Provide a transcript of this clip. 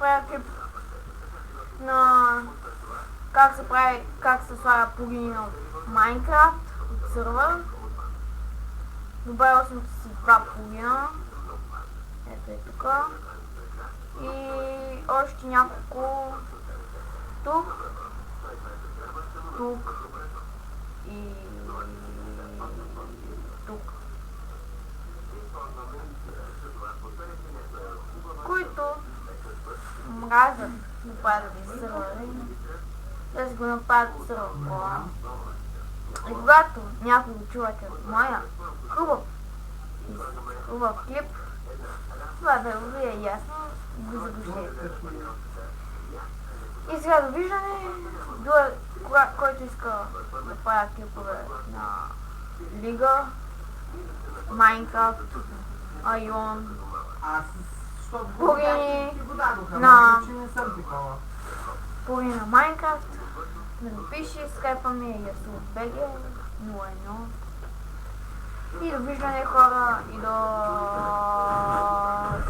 правя клип на как се слага плагини на Minecraft от сървър. Добавил съм си два плагина. Ето е тук. И още няколко тук и тук, които мразят да правят сървъри, да си го направят сървър. И когато някой го чувате от моя хубав клип, това да ви е ясно, го заглушете. И сега довиждане, който иска да правя клипове на Лига, Minecraft, Ion, плагини на Minecraft, да ми пише, скайпа ми е YasuBG01. И довиждане, хора, и до